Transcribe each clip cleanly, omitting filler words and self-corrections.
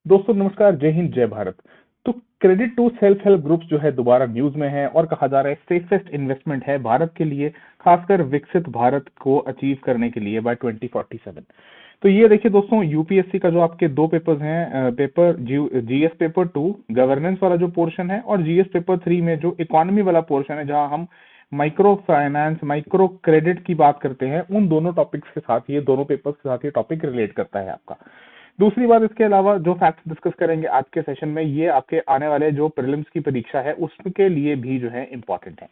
दोस्तों नमस्कार, जय हिंद, जय भारत। तो credit to self help groups जो है दोबारा न्यूज में है और कहा जा रहा है सेफेस्ट इन्वेस्टमेंट है भारत के लिए, खासकर विकसित भारत को अचीव करने के लिए बाय 2047। तो ये देखिए दोस्तों, यूपीएससी का जो आपके दो पेपर्स हैं, पेपर जीएस पेपर 2 गवर्नेंस वाला जो पोर्शन है और जीएस पेपर 3 में जो इकोनॉमी वाला पोर्शन है, जहां हम माइक्रो फाइनेंस, माइक्रो क्रेडिट की बात करते हैं, उन दोनों टॉपिक्स के साथ, ये दोनों पेपर्स के साथ ये टॉपिक रिलेट करता है आपका। दूसरी बात, इसके अलावा जो फैक्ट्स डिस्कस करेंगे आज के सेशन में, ये आपके आने वाले जो प्रीलिम्स की परीक्षा है उसके लिए भी जो है इंपॉर्टेंट है।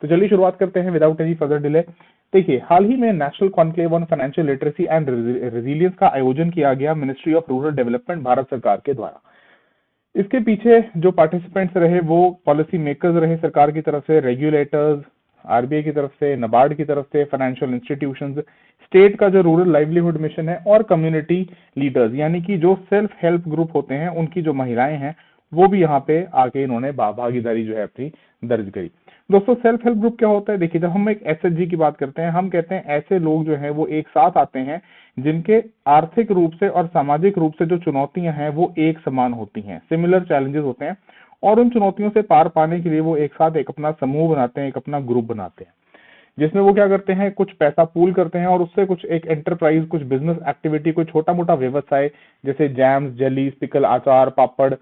तो चलिए शुरुआत करते हैं विदाउट एनी फर्दर डिले। देखिए, हाल ही में national conclave on financial literacy and resilience का आयोजन किया गया ministry of rural development Bharat सरकार के द्वारा। इसके पीछे जो पार्टिसिपेंट्स रहे वो पॉलिसी मेकर्स रहे, सरकार की तरफ से रेगुलेटर्स, आरबीआई की तरफ से, नाबार्ड की तरफ से, फाइनेंशियल इंस्टीट्यूशंस, स्टेट का जो रूरल लाइवलीहुड मिशन है और कम्युनिटी लीडर्स, यानी कि जो सेल्फ हेल्प ग्रुप होते हैं उनकी जो महिलाएं हैं वो भी यहाँ पे आके इन्होंने भागीदारी जो है अपनी दर्ज करी। दोस्तों, सेल्फ हेल्प ग्रुप क्या होता है? देखिए, जब हम एक एसएचजी की बात करते हैं, हम कहते हैं ऐसे लोग जो हैं वो एक साथ आते हैं जिनके आर्थिक रूप से और सामाजिक रूप से जो चुनौतियां हैं वो एक समान होती हैं, सिमिलर चैलेंजेस होते हैं, और उन चुनौतियों से पार पाने के लिए वो एक साथ एक अपना समूह बनाते हैं, एक अपना ग्रुप बनाते हैं, जिसमें वो क्या करते हैं, कुछ पैसा पूल करते हैं और उससे कुछ एक एंटरप्राइज, कुछ बिजनेस एक्टिविटी, कोई छोटा मोटा व्यवसाय, जैसे जैम्स, जेली, पिकल, आचार, पापड़,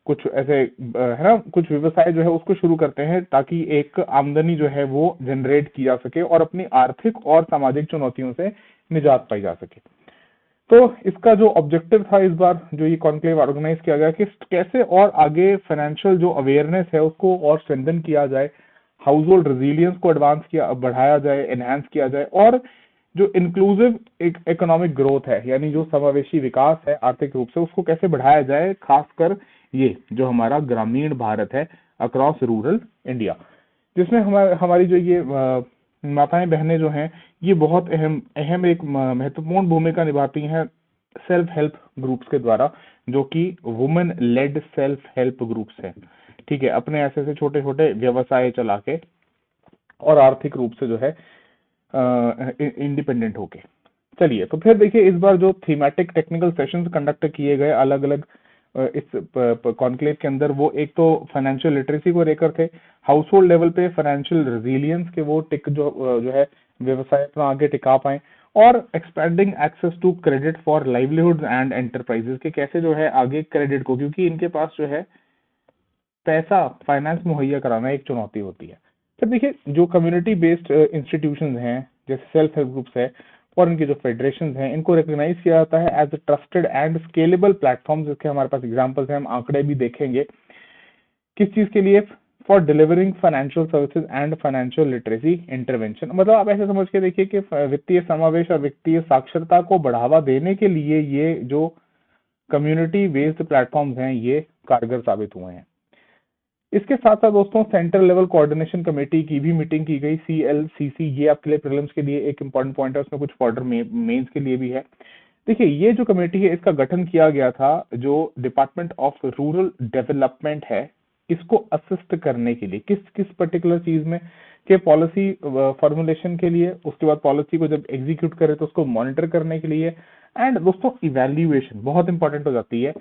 कुछ ऐसे है ना, कुछ व्यवसाय जो है उसको शुरू करते हैं ताकि एक आमदनी जो है वो जनरेट की जा सके और अपनी आर्थिक और सामाजिक चुनौतियों से निजात पाई जा सके। तो इसका जो ऑब्जेक्टिव था इस बार जो ये कॉन्क्लेव ऑर्गेनाइज किया गया कि कैसे और आगे फाइनेंशियल जो अवेयरनेस है उसको और स्ट्रेंथन किया जाए, हाउस होल्ड रेजिलियंस को एडवांस किया बढ़ाया जाए, एनहांस किया जाए, और जो इंक्लूसिव इकोनॉमिक ग्रोथ है, यानी जो समावेशी विकास है आर्थिक रूप से, उसको कैसे बढ़ाया जाए, खासकर ये जो हमारा ग्रामीण भारत है अक्रॉस रूरल इंडिया, जिसमें हमारी जो ये माताएं बहनें जो हैं ये बहुत अहम अहम एक महत्वपूर्ण भूमिका निभाती हैं सेल्फ हेल्प ग्रुप्स के द्वारा, जो कि women lead self help groups हैं। ठीक है, अपने ऐसे ऐसे छोटे छोटे व्यवसाय चला के और आर्थिक रूप से जो है इंडिपेंडेंट होके। चलिए, तो फिर देखिए, इस बार जो थीमेटिक टेक्निकल सेशंस कंडक्ट किए गए अलग अलग इस कॉन्क्लेव के अंदर, वो एक तो फाइनेंशियल लिटरेसी को लेकर थे, हाउस होल्ड लेवल पे फाइनेंशियल रेजिलियंस के वो टिक जो है व्यवसाय अपना आगे टिका पाए, और expanding access to credit for livelihood and enterprises के कैसे जो है आगे क्रेडिट को, क्योंकि इनके पास जो है पैसा, फाइनेंस मुहैया कराना एक चुनौती होती है। फिर देखिए, जो कम्युनिटी बेस्ड इंस्टीट्यूशंस हैं जैसे सेल्फ हेल्प ग्रुप्स है और इनके जो फेडरेशन हैं, इनको रिकॉग्नाइज किया जाता है as trusted and scalable platform, जिसके हमारे पास एग्जांपल्स हैं, हम आंकड़े भी देखेंगे। किस चीज के लिए? For delivering financial services and financial literacy intervention. मतलब आप ऐसे समझ के देखिए कि वित्तीय समावेश और वित्तीय साक्षरता को बढ़ावा देने के लिए ये जो कम्युनिटी बेस्ड प्लेटफॉर्म्स हैं ये कारगर साबित हुए हैं। इसके साथ साथ दोस्तों, सेंट्रल लेवल कोऑर्डिनेशन कमेटी की भी मीटिंग की गई, सीएलसीसी, ये आपके लिए प्रीलिम्स के लिए एक इंपॉर्टेंट पॉइंट है, उसमें कुछ फॉर्डर मेंस के लिए भी है। देखिए, ये जो कमेटी है इसका गठन किया गया था जो डिपार्टमेंट ऑफ रूरल डेवलपमेंट है, इसको असिस्ट करने के लिए, किस किस पर्टिकुलर चीज में, के पॉलिसी फॉर्मुलेशन के लिए, उसके बाद पॉलिसी को जब एग्जीक्यूट करे तो उसको मॉनिटर करने के लिए, एंड दोस्तों इवैल्यूएशन बहुत इंपॉर्टेंट हो जाती है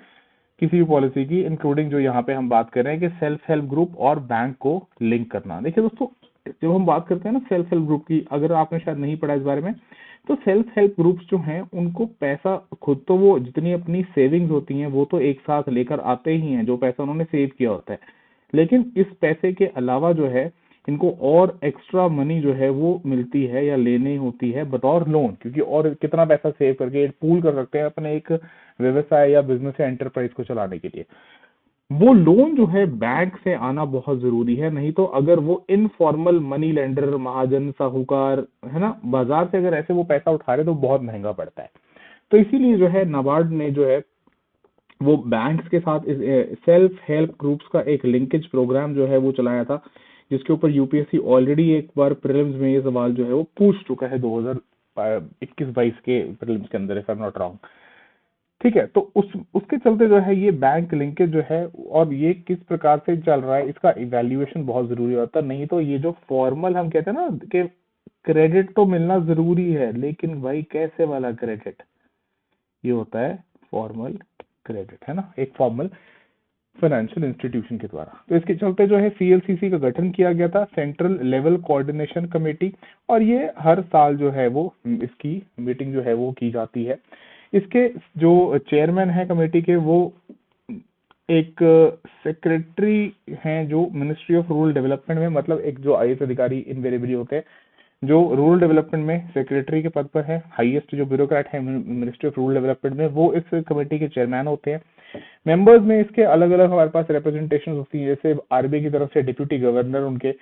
किसी भी पॉलिसी की, इंक्लूडिंग जो यहाँ पे हम बात कर रहे हैं कि सेल्फ हेल्प ग्रुप और बैंक को लिंक करना। देखिए दोस्तों, जब हम बात करते हैं ना सेल्फ हेल्प ग्रुप की, अगर आपने शायद नहीं पढ़ा इस बारे में, तो सेल्फ हेल्प ग्रुप्स जो हैं उनको पैसा खुद तो वो जितनी अपनी सेविंग्स होती हैं वो तो एक साथ लेकर आते ही हैं, जो पैसा उन्होंने सेव किया होता है, लेकिन इस पैसे के अलावा जो है इनको और एक्स्ट्रा मनी जो है वो मिलती है या लेनी होती है बतौर लोन, क्योंकि और कितना पैसा सेव करके पूल कर सकते हैं अपने एक व्यवसाय या बिजनेस या एंटरप्राइज को चलाने के लिए। वो लोन जो है बैंक से आना बहुत जरूरी है, नहीं तो अगर वो इनफॉर्मल मनी लेंडर, महाजन, साहूकार, है ना, बाजार से अगर ऐसे वो पैसा उठा रहे तो बहुत महंगा पड़ता है। तो इसीलिए जो है नाबार्ड ने जो है वो बैंक्स के साथ सेल्फ हेल्प ग्रुप्स का एक लिंकेज प्रोग्राम जो है वो चलाया था, जिसके ऊपर यूपीएससी ऑलरेडी एक बार प्रीलिम्स में ये सवाल जो है वो पूछ चुका है 2021-22 के प्रीलिम्स के अंदर, if I am not wrong. ठीक है, तो उसके चलते जो है ये बैंक लिंकेज जो है और ये किस प्रकार से चल रहा है, इसका इवैल्यूएशन बहुत जरूरी होता है। नहीं तो ये जो फॉर्मल हम कहते हैं ना कि क्रेडिट तो मिलना जरूरी है, लेकिन भाई कैसे वाला क्रेडिट, ये होता है फॉर्मल क्रेडिट, है ना, एक फॉर्मल फाइनेंशियल इंस्टीट्यूशन के द्वारा। तो इसके चलते जो है सीएलसीसी का गठन किया गया था, सेंट्रल लेवल कोऑर्डिनेशन कमेटी, और ये हर साल जो है वो इसकी मीटिंग जो है वो की जाती है। इसके जो चेयरमैन है कमेटी के, वो एक सेक्रेटरी हैं जो मिनिस्ट्री ऑफ रूरल डेवलपमेंट में, मतलब एक जो आईएएस अधिकारी इनवेरिएबली होते हैं जो रूरल डेवलपमेंट में सेक्रेटरी के पद पर है, हाईएस्ट जो ब्यूरोक्रेट है मिनिस्ट्री ऑफ रूरल डेवलपमेंट में, वो इस कमेटी के चेयरमैन होते हैं। मेंबर्स में इसके अलग अलग हमारे पास रिप्रेजेंटेशन होती है, जैसे आरबीआई की तरफ से डिप्यूटी गवर्नर, उनके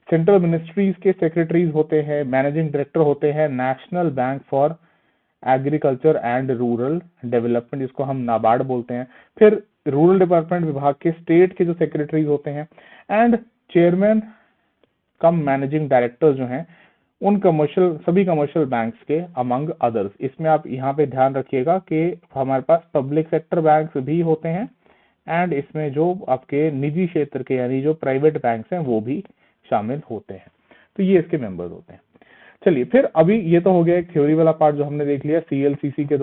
सेंट्रल मिनिस्ट्रीज के सेक्रेटरीज होते हैं, मैनेजिंग डायरेक्टर होते हैं, national bank for agriculture and rural development, जिसको हम नाबार्ड बोलते हैं, फिर रूरल डिपार्टमेंट विभाग के स्टेट के जो सेक्रेटरीज होते हैं, and chairman cum managing directors जो हैं उन सभी कमर्शियल बैंक्स के अमंग अदर्स। इसमें आप यहाँ पे ध्यान रखिएगा कि हमारे पास पब्लिक सेक्टर बैंक्स भी होते हैं, एंड इसमें जो आपके निजी क्षेत्र के यानी जो प्राइवेट बैंक्स हैं वो भी शामिल होते हैं। तो ये इसके मेंबर्स होते हैं। चलिए, फिर अभी ये तो हो गया एक थ्योरी वाला पार्ट जो हमने देख लिया सीएलसीसी के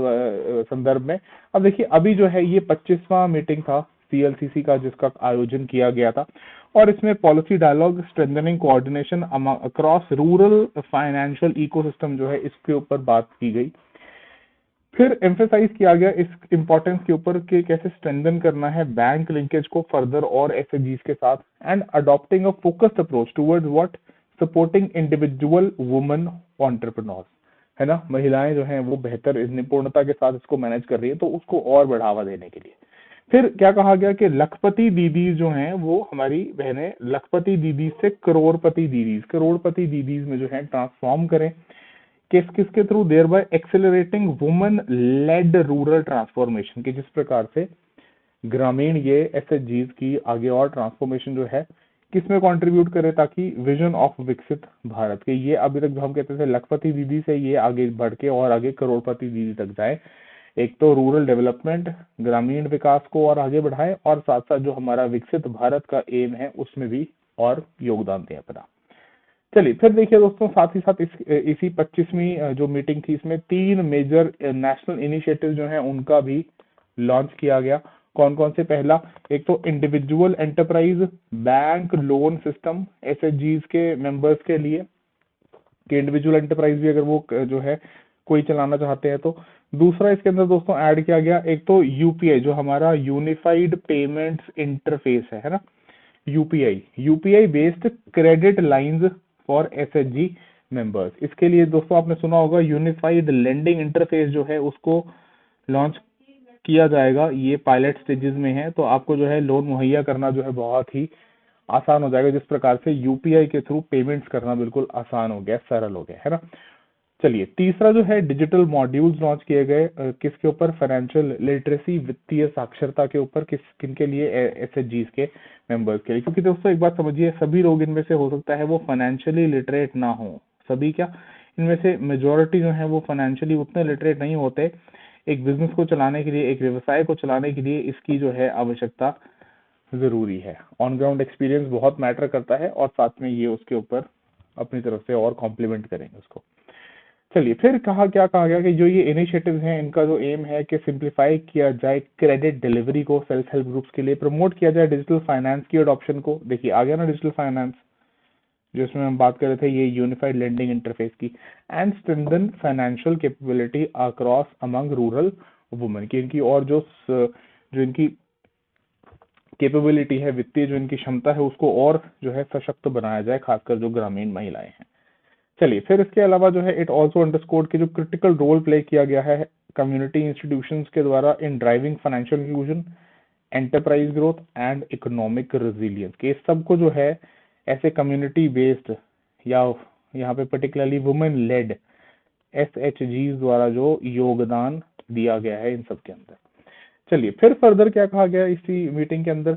संदर्भ में। अब देखिए, अभी जो है ये 25वां मीटिंग था सीएलसीसी का जिसका आयोजन किया गया था, और इसमें policy dialogue strengthening coordination across rural financial ecosystem जो है इसके ऊपर बात की गई। फिर एम्फेसाइज किया गया इस इंपॉर्टेंस के ऊपर कि कैसे स्ट्रेंथन करना है बैंक लिंकेज को फर्दर और एसएचजीज के साथ, and adopting a focused approach towards what supporting individual women entrepreneurs, है ना, महिलाएं जो हैं वो बेहतर निपुणता के साथ इसको मैनेज कर रही है, तो उसको और बढ़ावा देने के लिए। फिर क्या कहा गया कि लखपति दीदी जो हैं वो हमारी बहनें लखपति दीदी से करोड़पति दीदीज में जो है ट्रांसफॉर्म करें, किसके through, thereby accelerating women led rural transformation, की जिस प्रकार से ग्रामीण ये एसएचजीज की आगे और ट्रांसफॉर्मेशन जो है किसमें कंट्रीब्यूट करे, ताकि विजन ऑफ विकसित भारत के ये अभी तक जो हम कहते थे लखपति दीदी से ये आगे बढ़ के और आगे करोड़पति दीदी तक जाए, एक तो रूरल डेवलपमेंट ग्रामीण विकास को और आगे बढ़ाए, और साथ साथ जो हमारा विकसित भारत का एम है उसमें भी और योगदान दें अपना। चलिए, फिर देखिए दोस्तों, साथ ही साथ इसी 25वीं जो मीटिंग थी इसमें 3 मेजर नेशनल इनिशिएटिव जो हैं उनका भी लॉन्च किया गया। कौन कौन से? पहला, एक तो individual enterprise bank loan system एसएचजीज के मेंबर्स के लिए, कि इंडिविजुअल एंटरप्राइज भी अगर वो जो है कोई चलाना चाहते हैं तो। दूसरा इसके अंदर दोस्तों ऐड किया गया एक तो यूपीआई, जो हमारा यूनिफाइड पेमेंट्स इंटरफेस है ना, UPI based credit lines for SHG members. इसके लिए दोस्तों आपने सुना होगा यूनिफाइड लेंडिंग इंटरफेस जो है उसको लॉन्च किया जाएगा, ये पायलट स्टेजेस में है, तो आपको जो है लोन मुहैया करना जो है बहुत ही आसान हो जाएगा, जिस प्रकार से यूपीआई के थ्रू पेमेंट्स करना बिल्कुल आसान हो गया, सरल हो गया, है ना। चलिए, तीसरा जो है डिजिटल मॉड्यूल्स लॉन्च किए गए, किसके ऊपर? फाइनेंशियल लिटरेसी, वित्तीय साक्षरता के ऊपर, किनके लिए? एसएचजीज के मेंबर्स के लिए। क्योंकि दोस्तों एक बात समझिए, सभी लोग इनमें से हो सकता है वो फाइनेंशियली लिटरेट ना हो, सभी क्या, इनमें से मेजोरिटी जो है वो फाइनेंशियली उतने लिटरेट नहीं होते। एक बिजनेस को चलाने के लिए, एक व्यवसाय को चलाने के लिए इसकी जो है आवश्यकता जरूरी है। ऑन ग्राउंड एक्सपीरियंस बहुत मैटर करता है, और साथ में ये उसके ऊपर अपनी तरफ से और कॉम्प्लीमेंट करेंगे उसको। चलिए, फिर क्या कहा गया कि जो ये इनिशिएटिव्स हैं इनका जो एम है कि सिंप्लीफाई किया जाए क्रेडिट डिलीवरी को सेल्फ हेल्प ग्रुप्स के लिए, प्रमोट किया जाए डिजिटल फाइनेंस की अडॉप्शन को। देखिए आ गया ना डिजिटल फाइनेंस, जो इसमें हम बात कर रहे थे, ये यूनिफाइड लेंडिंग इंटरफेस की, and strengthen financial capability across among rural women, की इनकी और जो इनकी कैपेबिलिटी है, वित्तीय जो इनकी क्षमता है, उसको और जो है सशक्त बनाया जाए, खासकर जो ग्रामीण महिलाएं हैं। चलिए, फिर इसके अलावा जो है इट ऑल्सो अंडरस्कोर्ड कि जो क्रिटिकल रोल प्ले किया गया है कम्युनिटी इंस्टीट्यूशंस के द्वारा इन driving financial inclusion, enterprise growth and economic resilience, के सबको जो है ऐसे कम्युनिटी बेस्ड या यहाँ पे पर्टिकुलरली वुमेन लेड एसएचजीज द्वारा जो योगदान दिया गया है इन सब के अंदर। चलिए, फिर फर्दर क्या कहा गया इसी मीटिंग के अंदर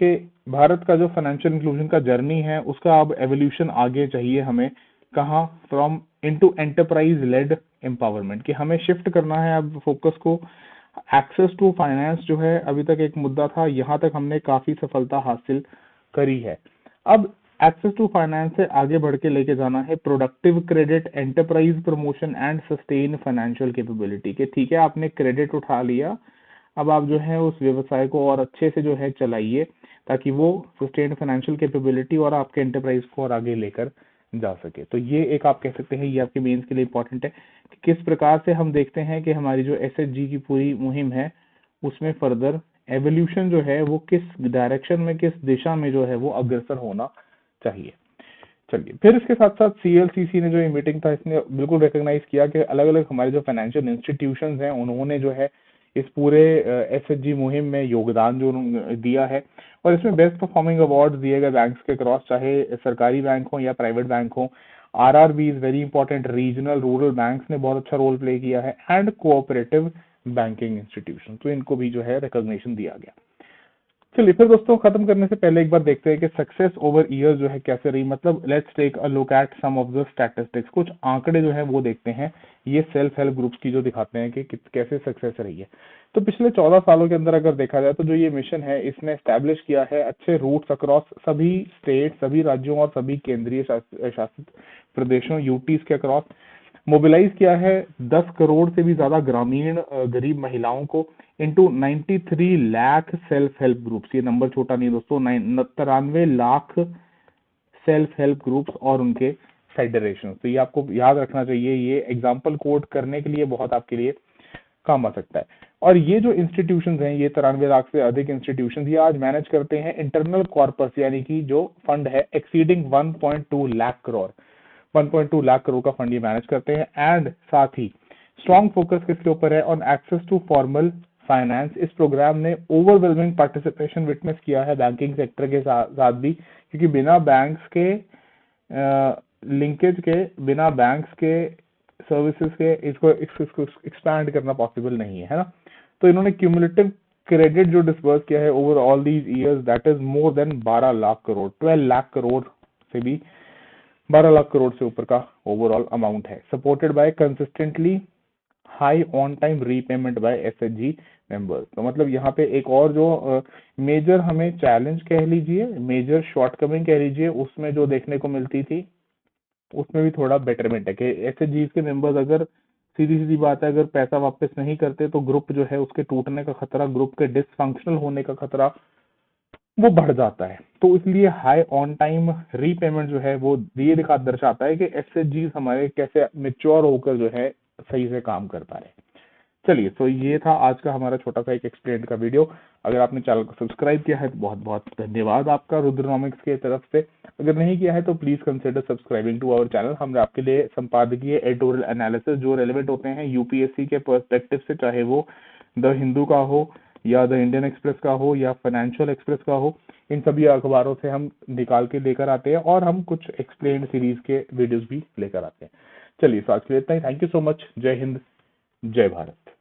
कि भारत का जो फाइनेंशियल इंक्लूजन का जर्नी है उसका अब एवोल्यूशन आगे चाहिए हमें, कहाँ? From into enterprise led empowerment, कि हमें शिफ्ट करना है अब फोकस को। एक्सेस टू फाइनेंस जो है अभी तक एक मुद्दा था, यहाँ तक हमने काफी सफलता हासिल करी है। अब एक्सेस टू फाइनेंस से आगे बढ़ के लेके जाना है productive credit, enterprise promotion and sustain financial capability, के ठीक है आपने क्रेडिट उठा लिया, अब आप जो है उस व्यवसाय को और अच्छे से जो है चलाइए, ताकि वो सस्टेन फाइनेंशियल कैपेबिलिटी और आपके एंटरप्राइज को और आगे लेकर जा सके। तो ये एक आप कह सकते हैं, ये आपके मेंस के लिए इंपॉर्टेंट है कि किस प्रकार से हम देखते हैं कि हमारी जो एसएचजी की पूरी मुहिम है उसमें फर्दर एवोल्यूशन जो है वो किस डायरेक्शन में, किस दिशा में जो है वो अग्रसर होना चाहिए। चलिए, फिर इसके साथ साथ सीएलसीसी ने जो ये मीटिंग था इसने बिल्कुल रिकॉग्नाइज किया कि अलग अलग हमारे जो फाइनेंशियल इंस्टीट्यूशंस हैं उन्होंने जो है इस पूरे एसएचजी मुहिम में योगदान जो दिया है, और इसमें बेस्ट परफॉर्मिंग अवार्ड दिए गए बैंक्स के क्रॉस, चाहे सरकारी बैंक हो या प्राइवेट बैंक हो। RRB is very important, regional rural banks ने बहुत अच्छा रोल प्ले किया है, एंड कोऑपरेटिव बैंकिंग इंस्टीट्यूशन, तो इनको भी जो है रिकॉग्निशन दिया गया। चलिए फिर दोस्तों, खत्म करने से पहले एक बार देखते हैं कि सक्सेस ओवर ईयर जो है कैसे रही। मतलब let's take a look at some of the statistics, कुछ आंकड़े जो है वो देखते हैं, ये सेल्फ हेल्प ग्रुप्स की जो दिखाते हैं कि कैसे सक्सेस रही है। तो पिछले 14 सालों के अंदर अगर देखा जाए तो जो ये मिशन है इसने एस्टैब्लिश किया है अच्छे रूट्स अक्रॉस सभी स्टेट, सभी राज्यों और सभी केंद्रीय शासित प्रदेशों, यूटीज के अक्रॉस मोबिलाइज किया है 10 करोड़ से भी ज्यादा ग्रामीण गरीब महिलाओं को into 93 lakh self help groups. ये नंबर छोटा नहीं दोस्तों, 93 लाख सेल्फ हेल्प ग्रुप्स और उनके फेडरेशन। तो ये आपको याद रखना चाहिए, ये एग्जाम्पल कोट करने के लिए बहुत आपके लिए काम आ सकता है। और ये जो इंस्टीट्यूशंस हैं, ये 93 लाख से अधिक इंस्टीट्यूशंस, ये आज मैनेज करते हैं इंटरनल कॉर्पस, यानी कि जो फंड है एक्सीडिंग 1.2 लाख करोड़, 1.2 लाख करोड़ का फंड ये मैनेज करते हैं। एंड साथ ही स्ट्रॉन्ग फोकस किसके ऊपर है, on access to formal finance. इस प्रोग्राम ने ओवरवेलमिंग पार्टिसिपेशन विटनेस किया है बैंकिंग सेक्टर के साथ भी, क्योंकि बिना बैंक्स के लिंकेज के, बिना बैंक्स के सर्विसेज के इसको एक्सपैंड करना पॉसिबल नहीं है ना। तो इन्होंने क्यूमुलेटिव क्रेडिट जो डिस्बर्स किया है over all these years, that is more than 12 lakh crore, 12 lakh crore से भी 12 लाख करोड़ से ऊपर का ओवरऑल अमाउंट है, supported by consistently high on time repayment by SHG members. तो मतलब यहाँ पे एक और जो मेजर हमें चैलेंज कह लीजिए, मेजर शॉर्टकमिंग कह लीजिए, उसमें जो देखने को मिलती थी उसमें भी थोड़ा बेटरमेंट है कि एसएचजी के मेंबर्स अगर सीधी सीधी बात है अगर पैसा वापस नहीं करते तो ग्रुप जो है उसके टूटने का खतरा, ग्रुप के डिसफंक्शनल होने का खतरा वो बढ़ जाता है। तो इसलिए हाई ऑन टाइम रीपेमेंट जो है वो ये दर्शाता है कि एसएचजी हमारे कैसे मेच्योर होकर जो है सही से काम कर पा रहे हैं। चलिए, तो ये था आज का हमारा छोटा सा एक एक्सप्लेन का वीडियो। अगर आपने चैनल को सब्सक्राइब किया है तो बहुत बहुत धन्यवाद आपका रुद्रनॉमिक्स के तरफ से। अगर नहीं किया है तो please consider subscribing to our channel. हमने आपके लिए संपादकीय एडिटोरियल एनालिसिस जो रेलेवेंट होते हैं यूपीएससी के पर्सपेक्टिव से, चाहे वो द हिंदू का हो या द इंडियन एक्सप्रेस का हो या फाइनेंशियल एक्सप्रेस का हो, इन सभी अखबारों से हम निकाल के लेकर आते हैं, और हम कुछ एक्सप्लेन सीरीज के वीडियोस भी लेकर आते हैं। चलिए, तो आज के लिए इतना ही। Thank you so much. जय हिंद, जय भारत।